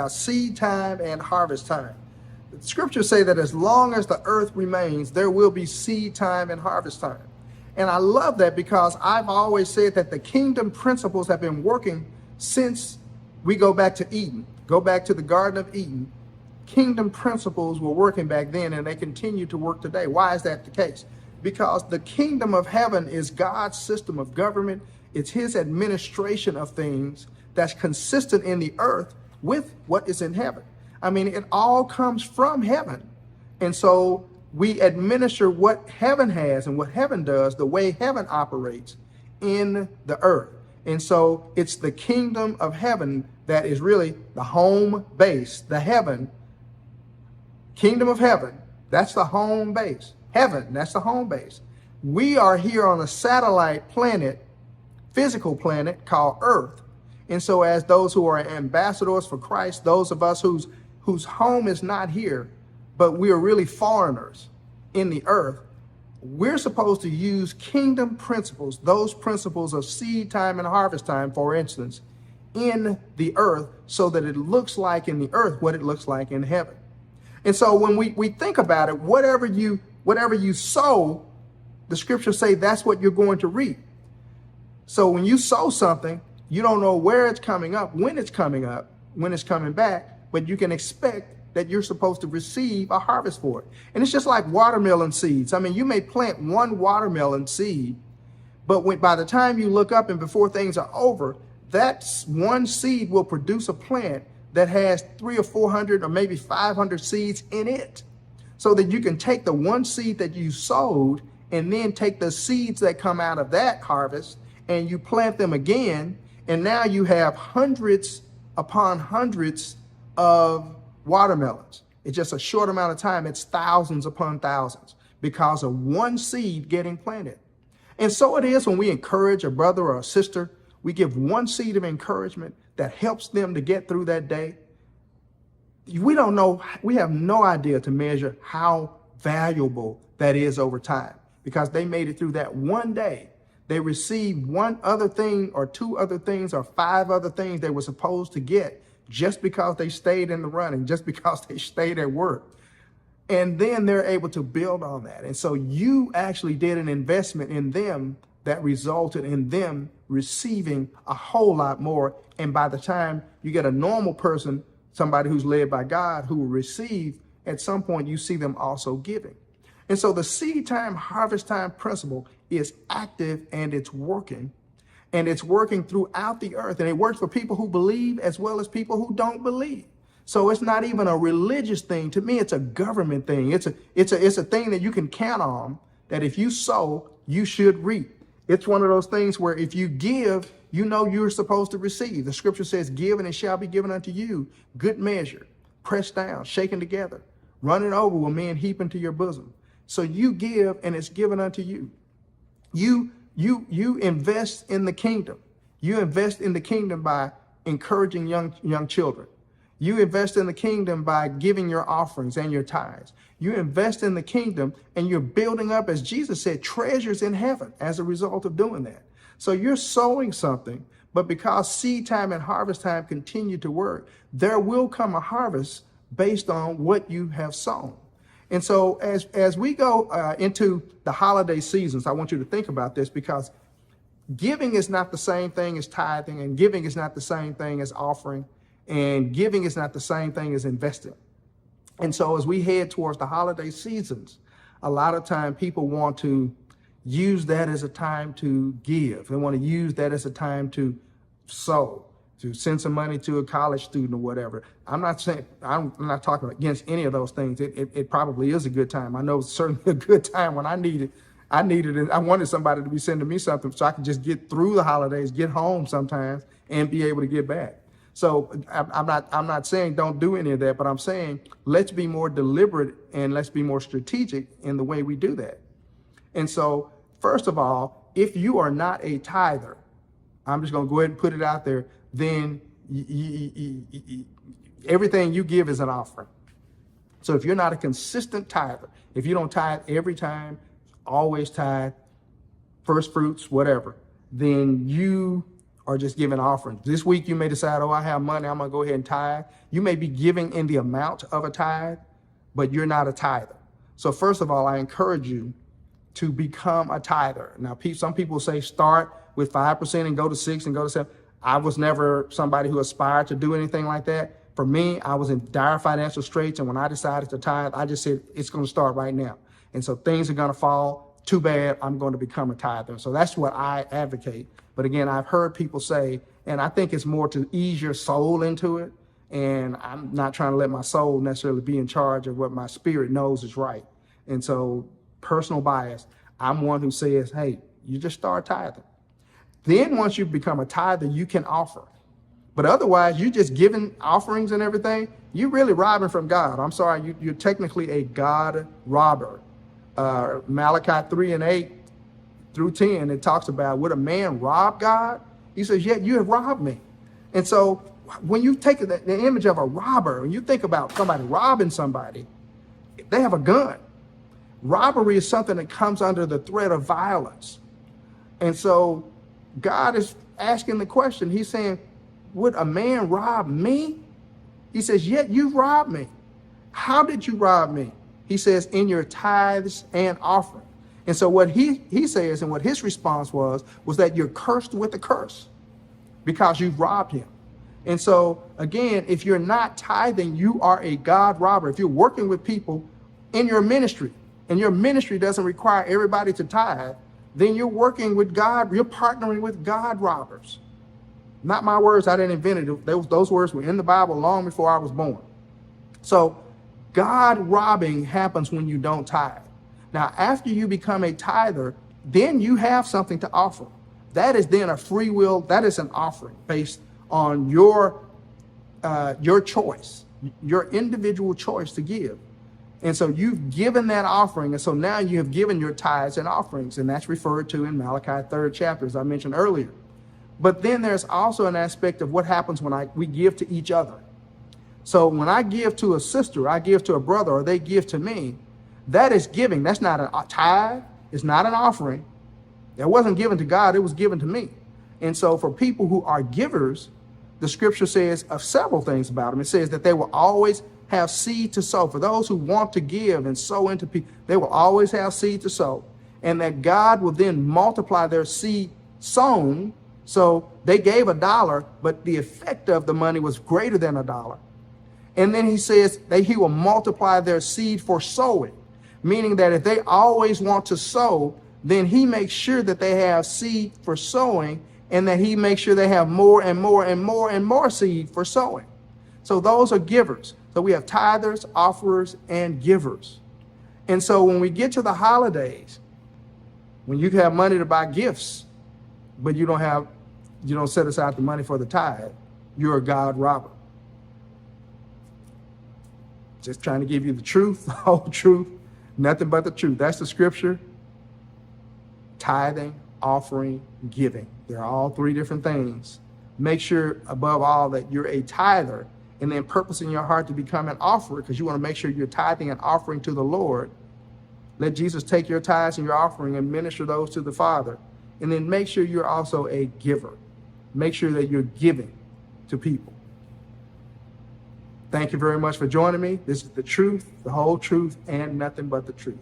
Seed time and harvest time. The scriptures say that as long as the earth remains, there will be seed time and harvest time. And I love that because I've always said that the kingdom principles have been working since we go back to Eden, go back to the Garden of Eden. Kingdom principles were working back then and they continue to work today. Why is that the case? Because the kingdom of heaven is God's system of government. It's his administration of things that's consistent in the earth with what is in heaven. I mean, it all comes from heaven. And so we administer what heaven has and what heaven does, the way heaven operates in the earth. And so it's the kingdom of heaven that is really the home base, the heaven, kingdom of heaven. That's the home base. Heaven, that's the home base. We are here on a satellite planet, physical planet called Earth. And so as those who are ambassadors for Christ, those of us whose home is not here, but we are really foreigners in the earth, we're supposed to use kingdom principles, those principles of seed time and harvest time, for instance, in the earth so that it looks like in the earth what it looks like in heaven. And so when we think about it, whatever you sow, the scriptures say that's what you're going to reap. So when you sow something, you don't know where it's coming up, when it's coming back, but you can expect that you're supposed to receive a harvest for it. And it's just like watermelon seeds. I mean, you may plant one watermelon seed, but by the time you look up and before things are over, that one seed will produce a plant that has 300 or 400 or maybe 500 seeds in it. So that you can take the one seed that you sowed and then take the seeds that come out of that harvest and you plant them again. And now you have hundreds upon hundreds of watermelons. It's just a short amount of time. It's thousands upon thousands because of one seed getting planted. And so it is when we encourage a brother or a sister, we give one seed of encouragement that helps them to get through that day. We don't know, we have no idea to measure how valuable that is over time because they made it through that one day. They received one other thing or two other things or five other things they were supposed to get just because they stayed in the running, just because they stayed at work. And then they're able to build on that. And so you actually did an investment in them that resulted in them receiving a whole lot more. And by the time you get a normal person, somebody who's led by God who will receive, at some point you see them also giving. And so the seed time, harvest time principle is active and it's working. And it's working throughout the earth. And it works for people who believe as well as people who don't believe. So it's not even a religious thing. To me, it's a government thing. It's a thing that you can count on, that if you sow, you should reap. It's one of those things where if you give, you know you're supposed to receive. The scripture says, give and it shall be given unto you. Good measure, pressed down, shaken together, running over will men heap into your bosom. So you give and it's given unto you. You invest in the kingdom. You invest in the kingdom by encouraging young children. You invest in the kingdom by giving your offerings and your tithes. You invest in the kingdom and you're building up, as Jesus said, treasures in heaven as a result of doing that. So you're sowing something, but because seed time and harvest time continue to work, there will come a harvest based on what you have sown. And so as we go into the holiday seasons, I want you to think about this because giving is not the same thing as tithing, and giving is not the same thing as offering, and giving is not the same thing as investing. And so as we head towards the holiday seasons, a lot of time people want to use that as a time to give. They want to use that as a time to sow, to send some money to a college student or whatever. I'm not talking against any of those things. It probably is a good time. I know it's certainly a good time when I needed it. I wanted somebody to be sending me something so I could just get through the holidays, get home sometimes, and be able to get back. So I'm not saying don't do any of that, but I'm saying let's be more deliberate and let's be more strategic in the way we do that. And so, first of all, if you are not a tither, I'm just going to go ahead and put it out there, then everything you give is an offering. So if you're not a consistent tither, if you don't tithe every time, always tithe, first fruits, whatever, then you or just giving offerings. This week you may decide, oh, I have money, I'm gonna go ahead and tithe. You may be giving in the amount of a tithe, but you're not a tither. So first of all, I encourage you to become a tither. Now, some people say start with 5% and go to 6 and go to 7. I was never somebody who aspired to do anything like that. For me, I was in dire financial straits, and when I decided to tithe, I just said, it's gonna start right now. And so things are gonna fall, too bad, I'm gonna become a tither. So that's what I advocate. But again, I've heard people say, and I think it's more to ease your soul into it, and I'm not trying to let my soul necessarily be in charge of what my spirit knows is right. And so personal bias, I'm one who says, hey, you just start tithing. Then once you become a tither, you can offer. But otherwise, you just giving offerings and everything, you're really robbing from God. I'm sorry, you're technically a God robber. Malachi 3:8 through 10, it talks about, would a man rob God? He says, yet you have robbed me. And so when you take the image of a robber, when you think about somebody robbing somebody, they have a gun. Robbery is something that comes under the threat of violence. And so God is asking the question, he's saying, would a man rob me? He says, yet you robbed me. How did you rob me? He says, in your tithes and offering. And so what he says, and what his response was that you're cursed with a curse because you've robbed him. And so again, if you're not tithing, you are a God robber. If you're working with people in your ministry, and your ministry doesn't require everybody to tithe, then you're working with God, you're partnering with God robbers. Not my words, I didn't invent it. Those words were in the Bible long before I was born. So God robbing happens when you don't tithe. Now, after you become a tither, then you have something to offer. That is then a free will, that is an offering based on your choice, your individual choice to give. And so you've given that offering, and so now you have given your tithes and offerings, and that's referred to in Malachi 3rd chapter, as I mentioned earlier. But then there's also an aspect of what happens when we give to each other. So when I give to a sister, I give to a brother, or they give to me, that is giving. That's not a tithe. It's not an offering. That wasn't given to God. It was given to me. And so for people who are givers, the scripture says of several things about them. It says that they will always have seed to sow. For those who want to give and sow into people, they will always have seed to sow. And that God will then multiply their seed sown. So they gave $1, but the effect of the money was greater than $1. And then he says that he will multiply their seed for sowing, meaning that if they always want to sow, then he makes sure that they have seed for sowing, and that he makes sure they have more and more and more and more seed for sowing. So those are givers. So we have tithers, offerers, and givers. And so when we get to the holidays, when you have money to buy gifts, but you don't set aside the money for the tithe, you're a God robber. Just trying to give you the truth, the whole truth, nothing but the truth. That's the scripture. Tithing, offering, giving. They're all three different things. Make sure above all that you're a tither, and then purpose in your heart to become an offerer, because you want to make sure you're tithing and offering to the Lord. Let Jesus take your tithes and your offering and minister those to the Father. And then make sure you're also a giver. Make sure that you're giving to people. Thank you very much for joining me. This is the truth, the whole truth, and nothing but the truth.